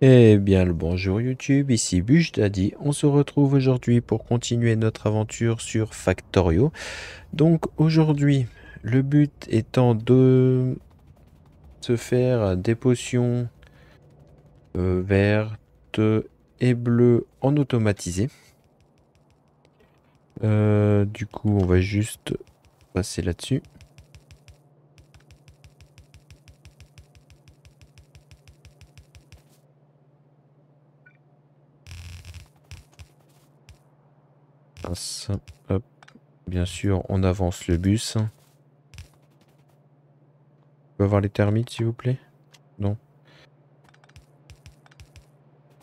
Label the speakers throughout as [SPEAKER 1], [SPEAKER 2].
[SPEAKER 1] Eh bien le bonjour YouTube, ici Bush Daddy. On se retrouve aujourd'hui pour continuer notre aventure sur Factorio. Donc aujourd'hui, le but étant de se faire des potions vertes et bleues en automatisé. Du coup, on va juste passer là-dessus. Mince. Hop. Bien sûr, on avance le bus. On peut avoir les termites s'il vous plaît? Non.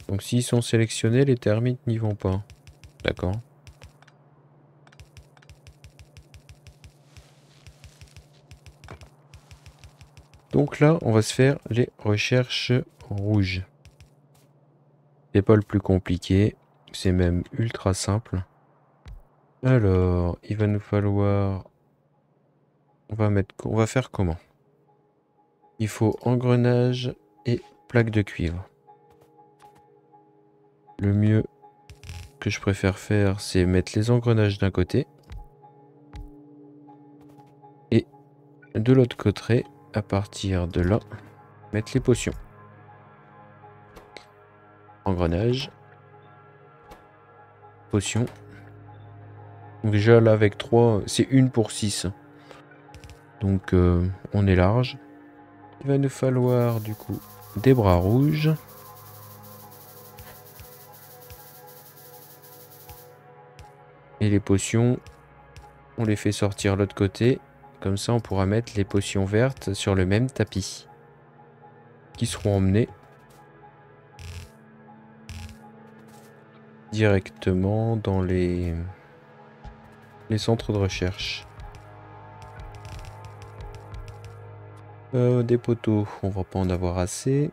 [SPEAKER 1] Donc s'ils sont sélectionnés, les termites n'y vont pas. D'accord. Donc là, on va se faire les recherches rouges. C'est pas le plus compliqué, c'est même ultra simple. Alors, il va nous falloir... On va faire comment? Il faut engrenage et plaque de cuivre. Le mieux que je préfère faire, c'est mettre les engrenages d'un côté. Et de l'autre côté, à partir de là, mettre les potions. Engrenage. Potion. Donc déjà là avec 3, c'est 1 pour 6. Donc on est large. Il va nous falloir du coup des bras rouges. Et les potions, on les fait sortir l'autre côté. Comme ça on pourra mettre les potions vertes sur le même tapis. Qui seront emmenées directement dans les centres de recherche. Des poteaux, on va pas en avoir assez.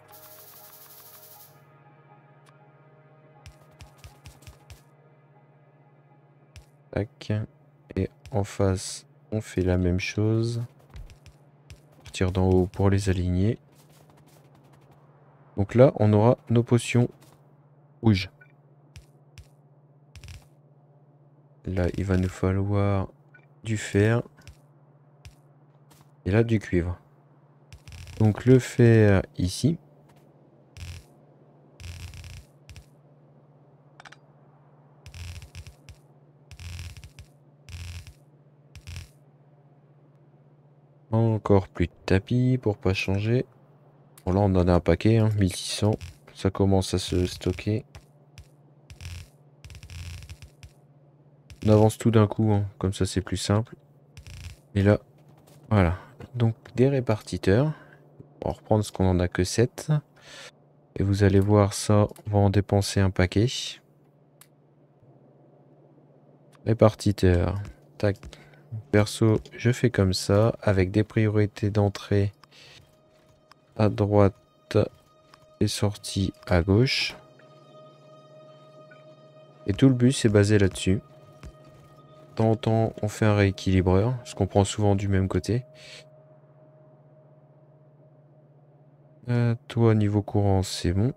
[SPEAKER 1] Tac. Et en face, on fait la même chose. Partir d'en haut pour les aligner. Donc là, on aura nos potions rouges. Là, il va nous falloir du fer. Et là, du cuivre. Donc le fer ici. Encore plus de tapis pour pas changer. Bon là on en a un paquet, hein, 1600. Ça commence à se stocker. On avance tout d'un coup, hein, comme ça c'est plus simple. Et là, voilà. Donc des répartiteurs. On va reprendre ce qu'on en a que 7. Et vous allez voir ça, on va en dépenser un paquet. Répartiteur. Tac. Perso, je fais comme ça, avec des priorités d'entrée à droite et sortie à gauche. Et tout le bus est basé là-dessus. De temps en temps, on fait un rééquilibreur, parce qu'on prend souvent du même côté. Toi, niveau courant, c'est bon.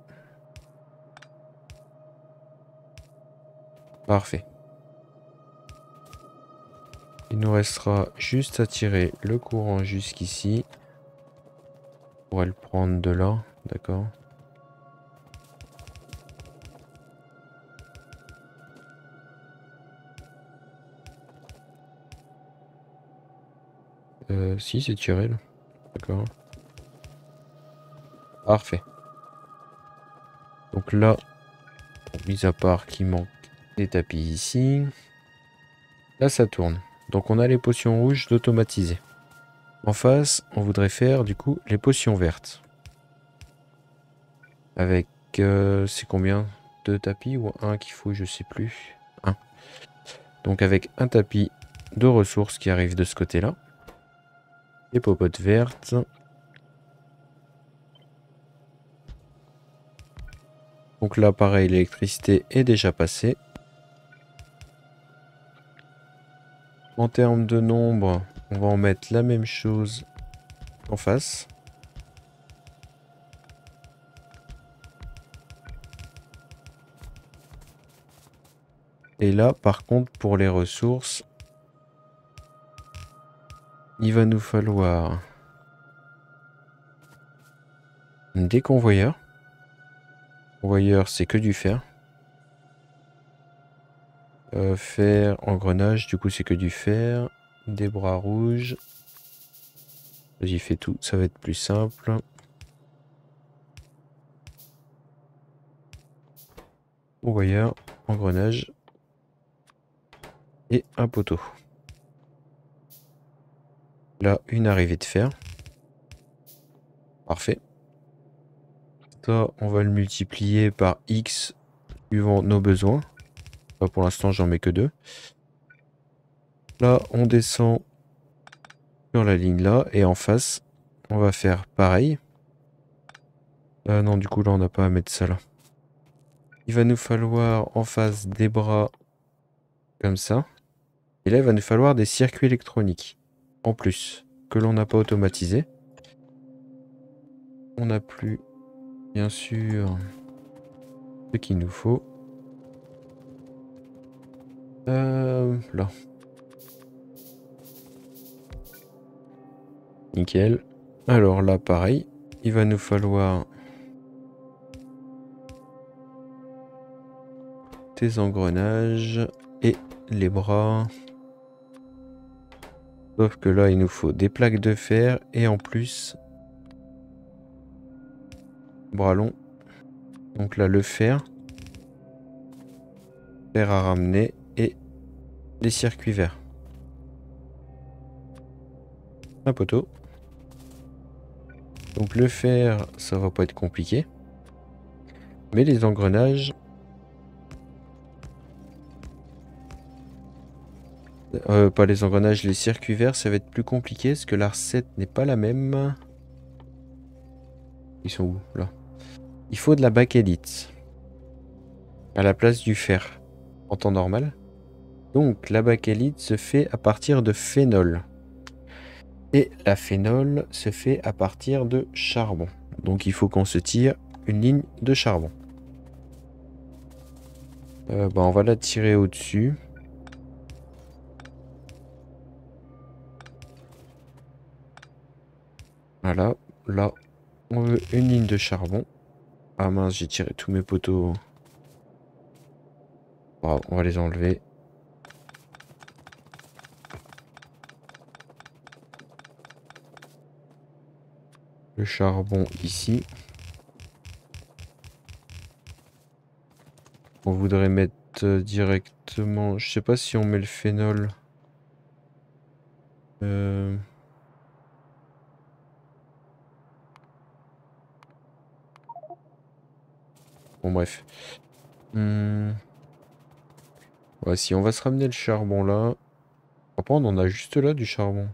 [SPEAKER 1] Parfait. Il nous restera juste à tirer le courant jusqu'ici. On pourrait le prendre de là, d'accord. Si, c'est tiré là. D'accord. Parfait. Donc là, mis à part qu'il manque des tapis ici. Là, ça tourne. Donc on a les potions rouges d'automatiser. En face, on voudrait faire du coup les potions vertes. Avec, c'est combien? 2 tapis ou un qu'il faut, je sais plus. Un. Donc avec un tapis de ressources qui arrive de ce côté-là. Les popotes vertes. Donc là, pareil, l'électricité est déjà passée. En termes de nombre, on va en mettre la même chose en face. Et là, par contre, pour les ressources, il va nous falloir des convoyeurs. Convoyeur, c'est que du fer. Fer, engrenage, du coup, c'est que du fer. Des bras rouges. J'y fais tout, ça va être plus simple. Convoyeur, engrenage. Et un poteau. Là, une arrivée de fer. Parfait. Ça, on va le multiplier par X suivant nos besoins. Là, pour l'instant, j'en mets que 2. Là, on descend sur la ligne là. Et en face, on va faire pareil. Non, du coup, là, on n'a pas à mettre ça là. Il va nous falloir en face des bras comme ça. Et là, il va nous falloir des circuits électroniques. En plus, que l'on n'a pas automatisé. On n'a plus, bien sûr, ce qu'il nous faut. Là. Nickel. Alors là, pareil. Il va nous falloir des engrenages et les bras. Sauf que là, il nous faut des plaques de fer et en plus, bras longs. Donc là, le fer. Fer à ramener et les circuits verts. Un poteau. Donc le fer, ça va pas être compliqué. Mais les engrenages... pas les engrenages, les circuits verts, ça va être plus compliqué parce que la recette n'est pas la même. Ils sont où? Là. Il faut de la bakélite à la place du fer en temps normal. Donc la bakélite se fait à partir de phénol. Et la phénol se fait à partir de charbon. Donc il faut qu'on se tire une ligne de charbon. On va la tirer au-dessus. Voilà, là, on veut une ligne de charbon. Ah mince, j'ai tiré tous mes poteaux. Bon, on va les enlever. Le charbon ici. On voudrait mettre directement... Je sais pas si on met le phénol. Bon bref. Ouais, si on va se ramener le charbon là. Après on en a juste là du charbon.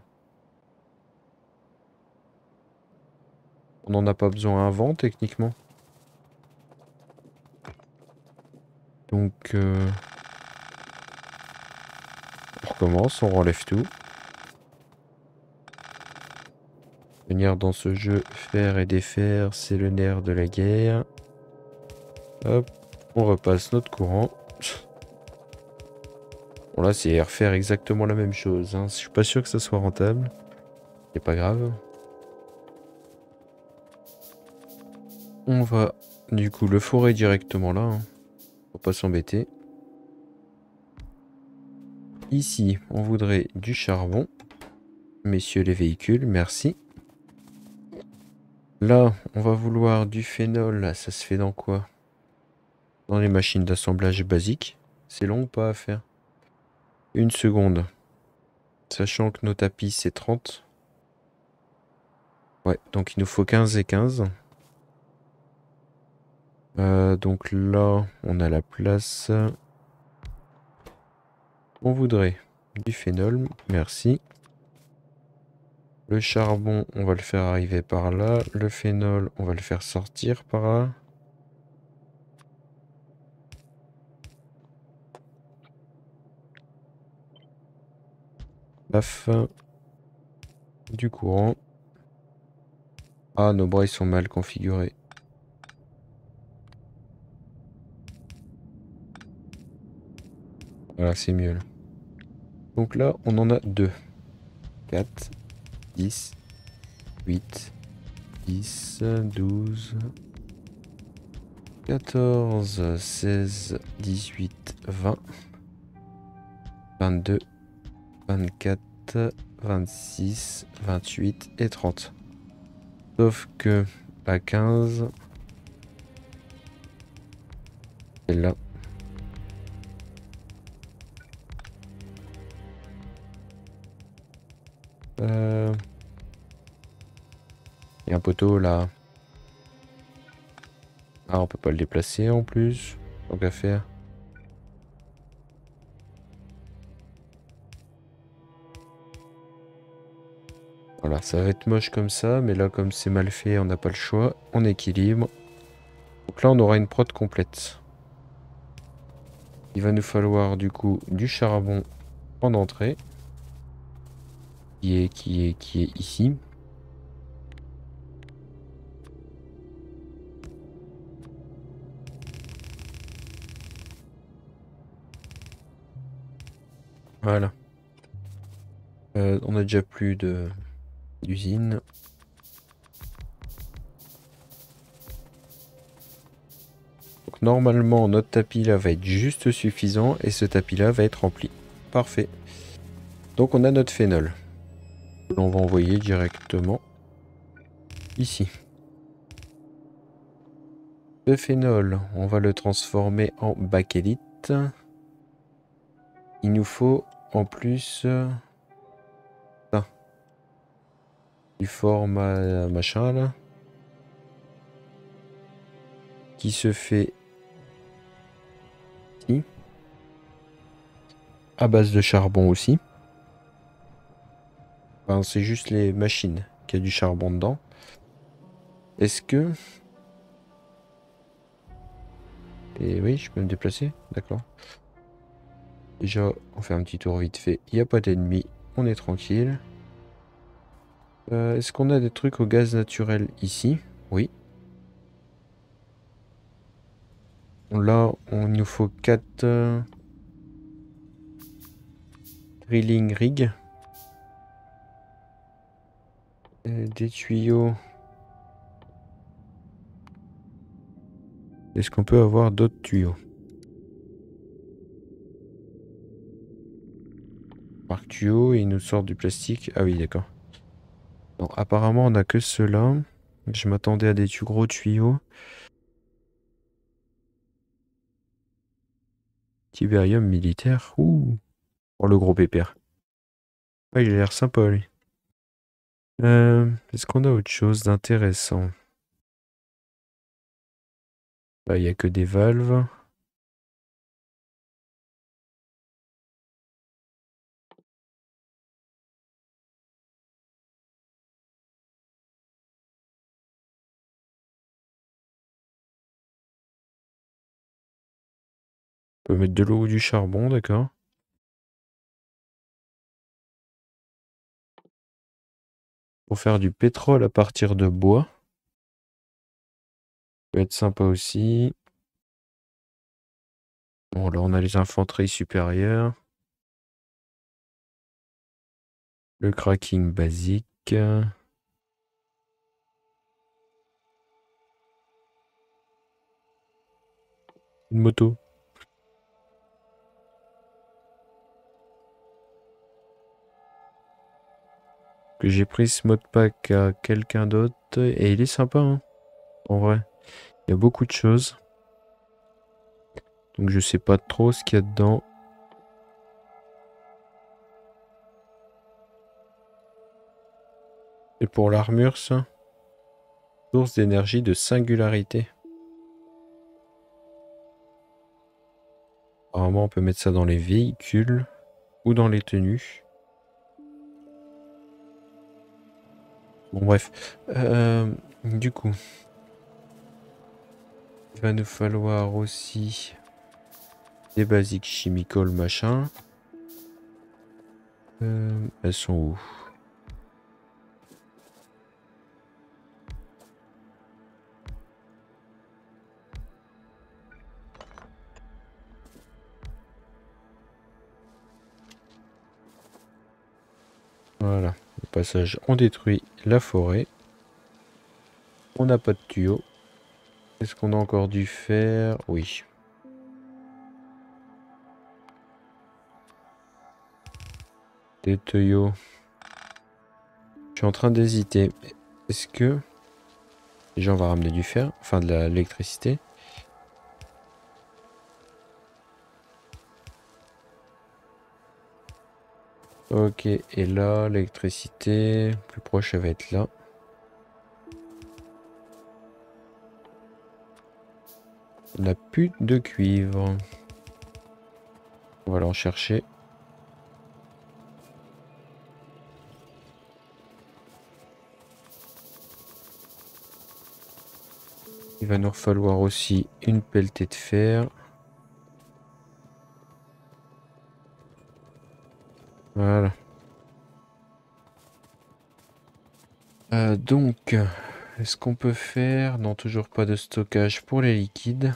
[SPEAKER 1] On n'en a pas besoin avant techniquement. Donc on recommence, on relève tout. Venir dans ce jeu, faire et défaire, c'est le nerf de la guerre. Hop, on repasse notre courant. Bon là c'est refaire exactement la même chose. Hein. Je suis pas sûr que ça soit rentable. C'est pas grave. On va du coup le forer directement là. Hein. Faut pas s'embêter. Ici, on voudrait du charbon. Messieurs les véhicules, merci. Là, on va vouloir du phénol. Ça se fait dans quoi? Dans les machines d'assemblage basiques. C'est long ou pas à faire? Une seconde. Sachant que nos tapis, c'est 30. Ouais, donc il nous faut 15 et 15. Donc là, on a la place. On voudrait du phénol, merci. Le charbon, on va le faire arriver par là. Le phénol, on va le faire sortir par là. Paf. Du courant. Ah, nos bras, ils sont mal configurés. Voilà, c'est mieux là. Donc là, on en a 2. 4, 10, 8, 10, 12, 14, 16, 18, 20, 22, 24, 26, 28 et 30. Sauf que la 15, est là. Il y a un poteau là. Ah, on peut pas le déplacer en plus. Tant qu'à faire. Voilà, ça va être moche comme ça, mais là, comme c'est mal fait, on n'a pas le choix. On équilibre. Donc là, on aura une prod complète. Il va nous falloir du coup du charbon en entrée. Qui est ici. Voilà. On a déjà plus d'usine. Donc normalement, notre tapis là va être juste suffisant et ce tapis là va être rempli. Parfait. Donc on a notre phénol. On va envoyer directement ici. Le phénol, on va le transformer en bakélite. Il nous faut en plus ça. Du format machin là. Qui se fait ici. À base de charbon aussi. Enfin, c'est juste les machines qui a du charbon dedans. Est-ce que... Et oui, je peux me déplacer. D'accord. Déjà, on fait un petit tour vite fait. Il n'y a pas d'ennemis. On est tranquille. Est-ce qu'on a des trucs au gaz naturel ici? Oui. Là, il nous faut 4 drilling rigs. Des tuyaux. Est-ce qu'on peut avoir d'autres tuyaux? Marque tuyau, et ils nous sortent du plastique. Ah oui, d'accord. Bon, apparemment, on n'a que ceux-là. Je m'attendais à des gros tuyaux. Tiberium militaire. Ouh. Oh, le gros pépère. Ah, il a l'air sympa, lui. Est-ce qu'on a autre chose d'intéressant? Là, il n'y a que des valves. On peut mettre de l'eau ou du charbon, d'accord. Pour faire du pétrole à partir de bois. Ça peut être sympa aussi. Bon, là, on a les infanteries supérieures. Le cracking basique. Une moto. Que j'ai pris ce modpack à quelqu'un d'autre. Et il est sympa, hein, en vrai. Il y a beaucoup de choses. Donc je sais pas trop ce qu'il y a dedans. Et pour l'armure, ça. Source d'énergie de singularité. Apparemment, on peut mettre ça dans les véhicules ou dans les tenues. Bon, bref. Du coup, il va nous falloir aussi des basiques chimical machin. Elles sont où? Voilà. Au passage, on détruit la forêt. On n'a pas de tuyau. Est-ce qu'on a encore dû faire? Oui. Des tuyaux. Je suis en train d'hésiter. Est-ce que... Déjà, on va ramener du fer. Enfin, de l'électricité. Ok. Et là, l'électricité... Plus proche, elle va être là. On n'a plus de cuivre. On va aller en chercher. Il va nous falloir aussi une pelletée de fer. Voilà. Donc, est-ce qu'on peut faire? Non, toujours pas de stockage pour les liquides.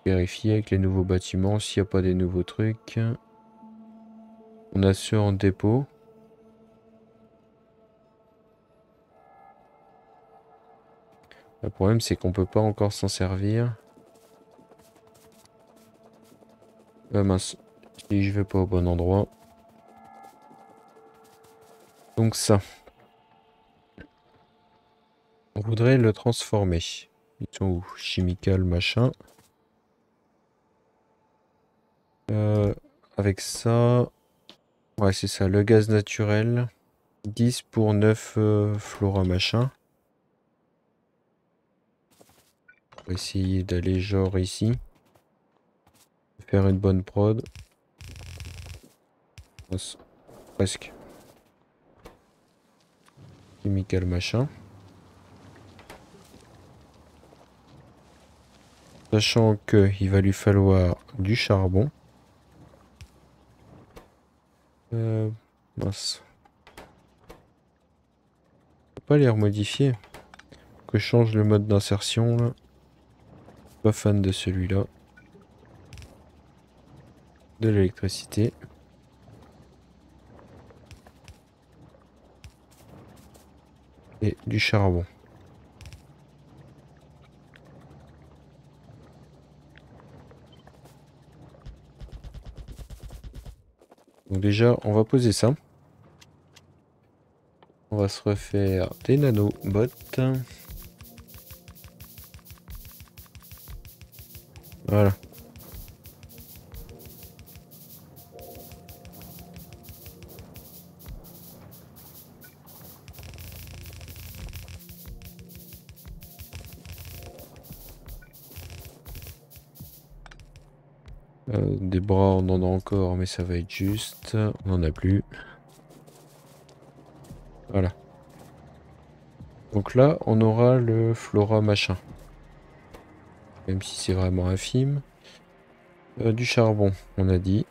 [SPEAKER 1] Vérifier avec les nouveaux bâtiments s'il n'y a pas des nouveaux trucs. On a ceux en dépôt. Le problème, c'est qu'on peut pas encore s'en servir. Ah mince, si je vais pas au bon endroit. Donc ça, on voudrait le transformer. Ils sont où? Chimical, machin. Avec ça... Ouais, c'est ça, le gaz naturel. 10 pour 9 flora, machin. On va essayer d'aller genre ici. Faire une bonne prod. Presque. Chimical, machin. Sachant qu'il va lui falloir du charbon. Mince. On peut pas les remodifier. Que je change le mode d'insertion là. Pas fan de celui-là. De l'électricité. Et du charbon. Donc déjà, on va poser ça. On va se refaire des nanobots. Voilà. Des bras, on en a encore, mais ça va être juste. On n'en a plus. Voilà. Donc là, on aura le flora machin. Même si c'est vraiment infime. Du charbon, on a dit.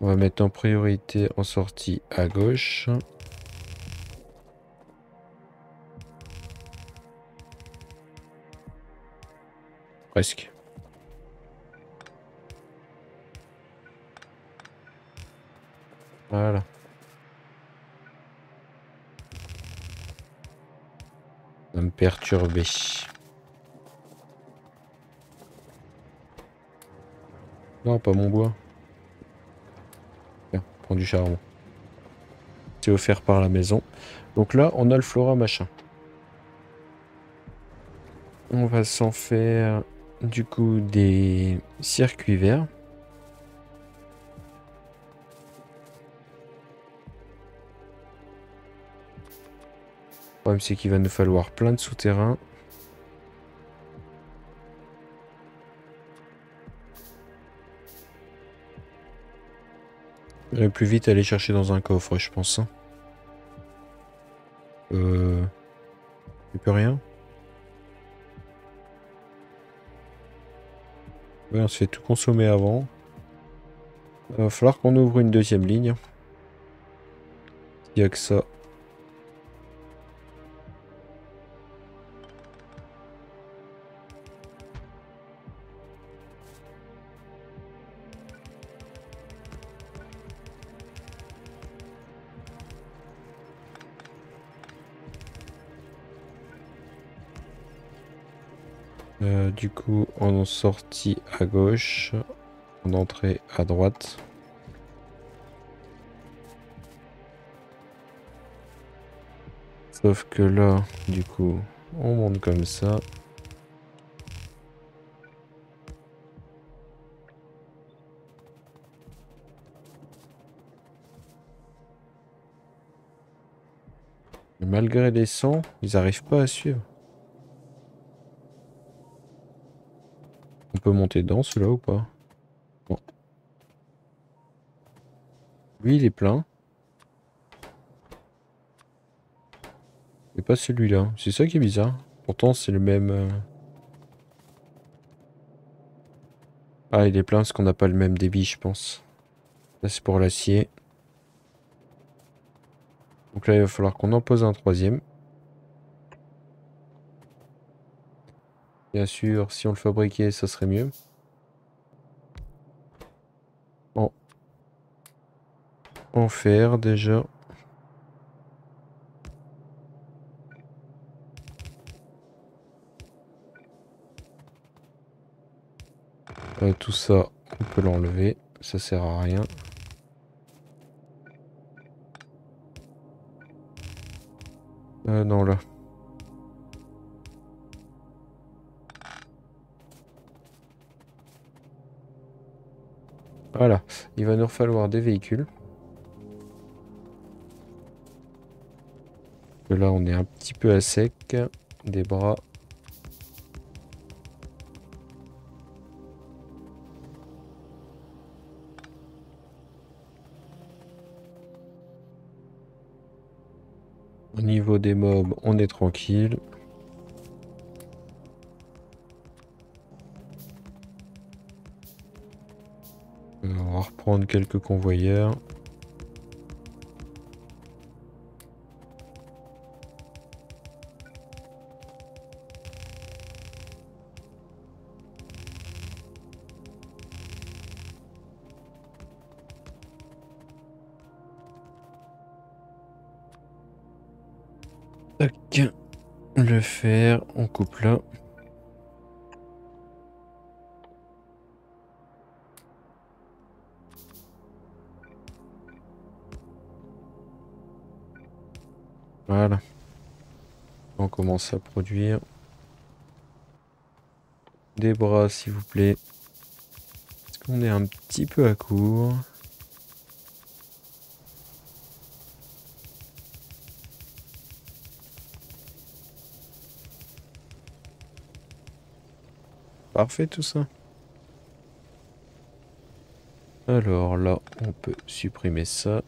[SPEAKER 1] On va mettre en priorité en sortie à gauche. Presque. Voilà. Ça me perturber. Non, pas mon bois. Tiens, prends du charbon. C'est offert par la maison. Donc là, on a le flora machin. On va s'en faire du coup des circuits verts. Le problème, c'est qu'il va nous falloir plein de souterrains. Il va plus vite aller chercher dans un coffre, je pense. Hein. Il peut rien. Ouais, on se fait tout consommer avant. Il va falloir qu'on ouvre une deuxième ligne. Il n'y a que ça. Du coup, en sortie à gauche, en entrée à droite. Sauf que là, du coup, on monte comme ça. Et malgré les sons, ils arrivent pas à suivre. On peut monter dedans, celui-là, ou pas? Bon. Lui, il est plein. Mais pas celui-là. C'est ça qui est bizarre. Pourtant, c'est le même... Ah, il est plein parce qu'on n'a pas le même débit, je pense. Là, c'est pour l'acier. Donc là, il va falloir qu'on en pose un troisième. Bien sûr, si on le fabriquait, ça serait mieux. En, en fer, déjà. Tout ça, on peut l'enlever. Ça sert à rien. Non, là. Voilà. Il va nous falloir des véhicules. Que là, on est un petit peu à sec. Des bras. Au niveau des mobs, on est tranquille. On va reprendre quelques convoyeurs. Tac. Le fer, on coupe là. Voilà. On commence à produire. Des bras, s'il vous plaît. Est-ce qu'on est un petit peu à court? Parfait tout ça. Alors là, on peut supprimer ça.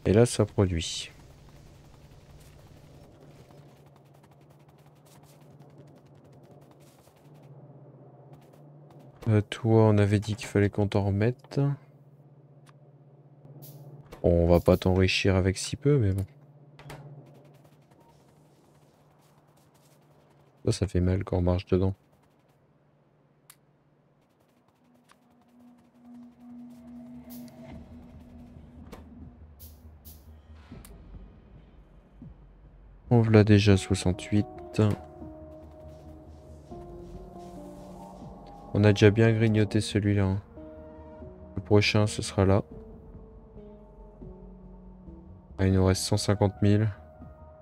[SPEAKER 1] Et là, ça produit. Toi, on avait dit qu'il fallait qu'on t'en remette. Bon, on va pas t'enrichir avec si peu, mais bon. Ça fait mal quand on marche dedans. On l'a déjà 68. On a déjà bien grignoté celui-là, hein. Le prochain, ce sera là. Ah, il nous reste 150 000.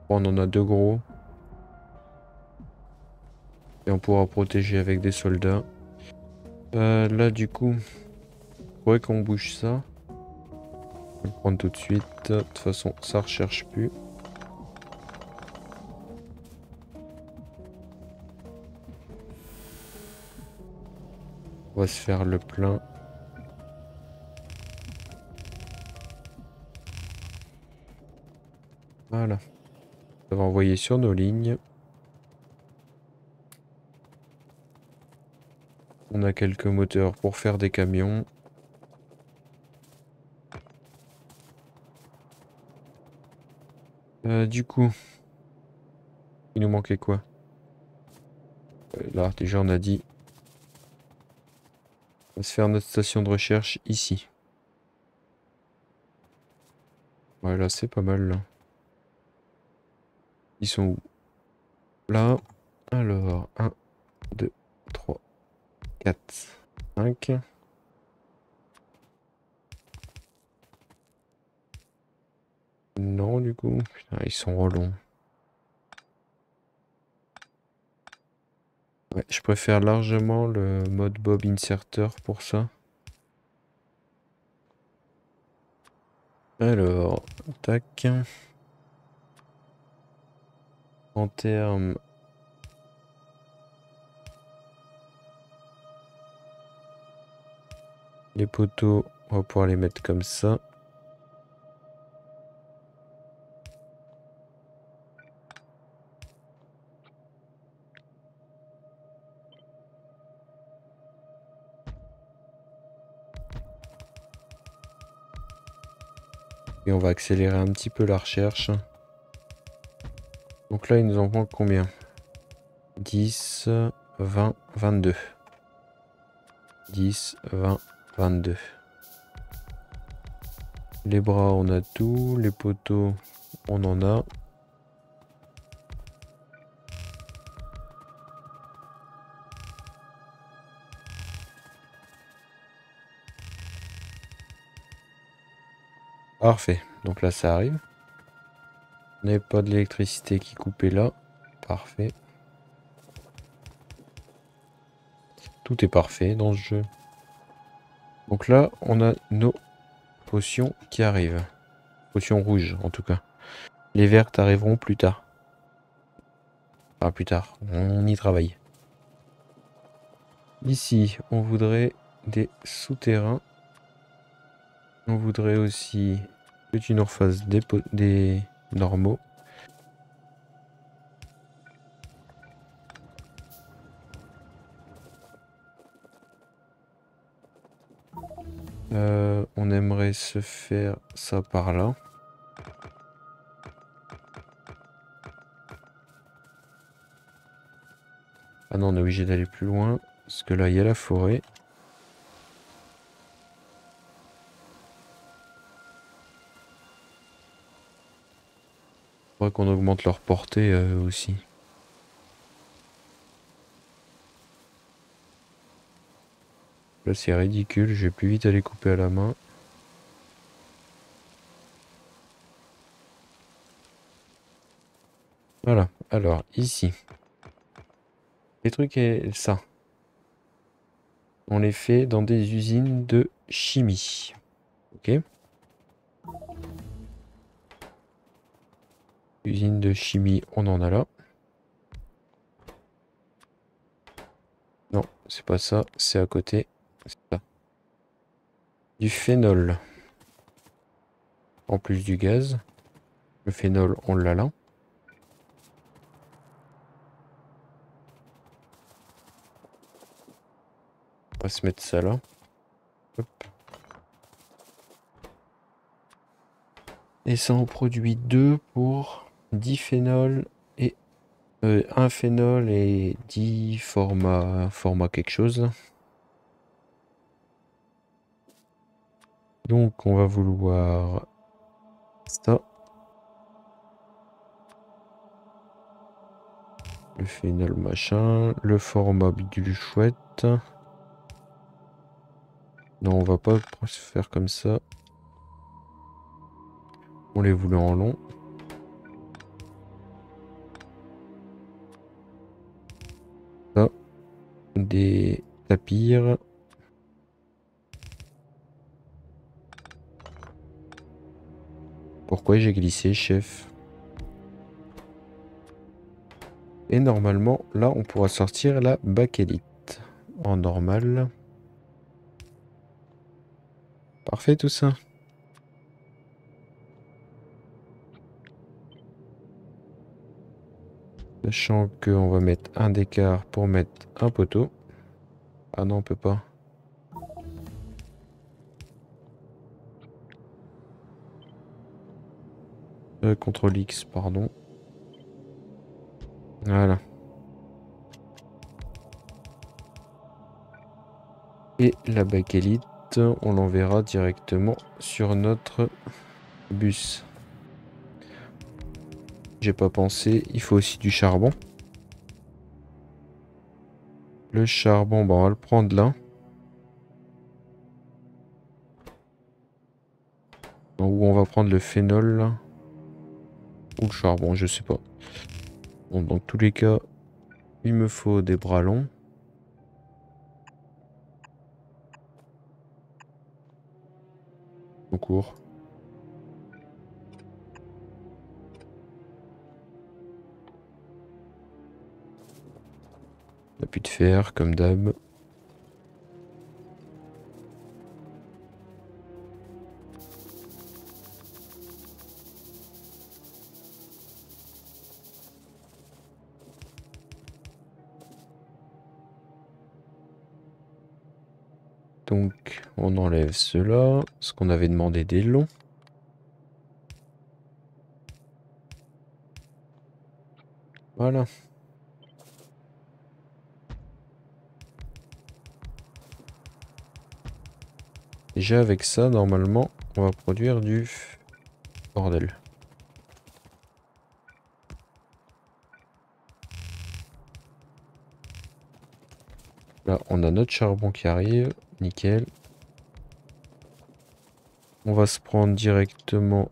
[SPEAKER 1] Bon, on en a deux gros. Et on pourra protéger avec des soldats. Là, du coup, faudrait qu'on bouge ça. On va le prendre tout de suite. De toute façon, ça recherche plus. On va se faire le plein. Voilà. Ça va envoyer sur nos lignes. On a quelques moteurs pour faire des camions. Du coup, il nous manquait quoi? Là, déjà, on a dit. On va se faire notre station de recherche ici. Voilà, c'est pas mal là. Ils sont où? Là. Alors, 1, 2, 3, 4, 5. Non, du coup. Putain, ils sont relongs. Ouais, je préfère largement le mode Bob Inserter pour ça. Alors, tac. En termes... Les poteaux, on va pouvoir les mettre comme ça. Et on va accélérer un petit peu la recherche. Donc là, il nous en manque combien? 10, 20, 22. 10, 20, 22. Les bras, on a tout. Les poteaux, on en a. Parfait. Donc là, ça arrive. On n'avait pas de l'électricité qui coupait là. Parfait. Tout est parfait dans ce jeu. Donc là, on a nos potions qui arrivent. Potions rouges, en tout cas. Les vertes arriveront plus tard. Enfin, plus tard. On y travaille. Ici, on voudrait des souterrains. On voudrait aussi que tu nous refasses des normaux. On aimerait se faire ça par là. Ah non, on est obligé d'aller plus loin. Parce que là, il y a la forêt. Faudrait qu'on augmente leur portée aussi. Là, c'est ridicule. Je vais plus vite aller couper à la main. Voilà. Alors, ici. Les trucs et ça. On les fait dans des usines de chimie. Ok. Usine de chimie, on en a là. Non, c'est pas ça. C'est à côté. C'est ça. Du phénol. En plus du gaz. Le phénol, on l'a là. On va se mettre ça là. Hop. Et ça en produit 2 pour 10 phénols et 1 phénol et 10 format quelque chose. Donc on va vouloir ça. Le phénol machin, le format bidule chouette. Non, on va pas se faire comme ça. On les voulait en long. Ça. Des tapirs. Pourquoi j'ai glissé, chef? Et normalement, là, on pourra sortir la bakélite. En normal. Parfait tout ça. Sachant qu'on va mettre un d'écart pour mettre un poteau. Ah non, on peut pas. CTRL X, pardon. Voilà. Et la bakélite, on l'enverra directement sur notre bus. J'ai pas pensé, il faut aussi du charbon. Le charbon, bon, on va le prendre là. Ou on va prendre le phénol là. Ou le charbon, je sais pas. Bon, dans tous les cas, il me faut des bras longs. Au cours. Appui de fer, comme d'hab. Donc, on enlève cela, ce qu'on avait demandé des longs. Voilà. Déjà avec ça, normalement, on va produire du bordel. Là, on a notre charbon qui arrive. Nickel. On va se prendre directement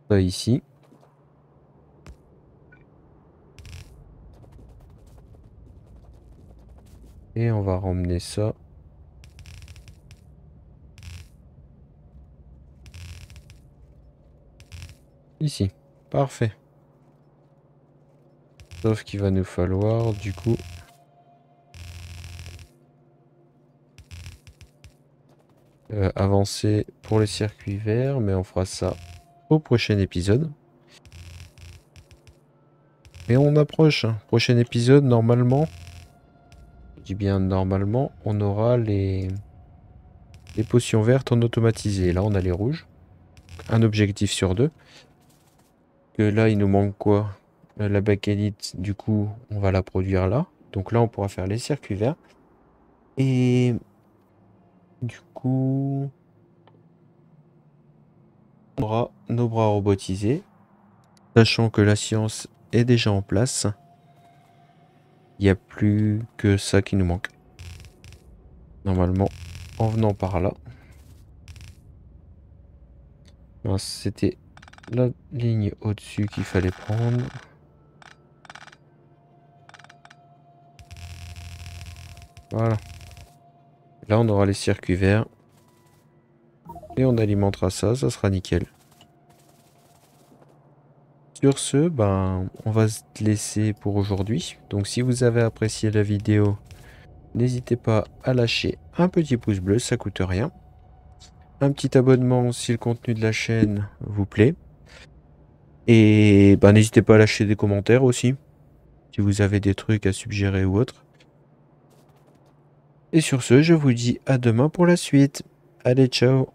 [SPEAKER 1] ça ici. Et on va ramener ça ici. Parfait. Sauf qu'il va nous falloir du coup avancer pour les circuits verts, mais on fera ça au prochain épisode. Et on approche, hein. Prochain épisode, normalement, je dis bien normalement, on aura les potions vertes en automatisé. Là, on a les rouges. Un objectif sur deux. Que là, il nous manque quoi? La bakélite, du coup, on va la produire là. Donc là, on pourra faire les circuits verts. Et du coup, on aura nos bras robotisés. Sachant que la science est déjà en place. Il n'y a plus que ça qui nous manque. Normalement, en venant par là. C'était la ligne au-dessus qu'il fallait prendre. Voilà. Là, on aura les circuits verts. Et on alimentera ça, ça sera nickel. Sur ce, ben, on va se laisser pour aujourd'hui. Donc si vous avez apprécié la vidéo, n'hésitez pas à lâcher un petit pouce bleu, ça coûte rien. Un petit abonnement si le contenu de la chaîne vous plaît. Et ben, n'hésitez pas à lâcher des commentaires aussi, si vous avez des trucs à suggérer ou autre. Et sur ce, je vous dis à demain pour la suite. Allez, ciao!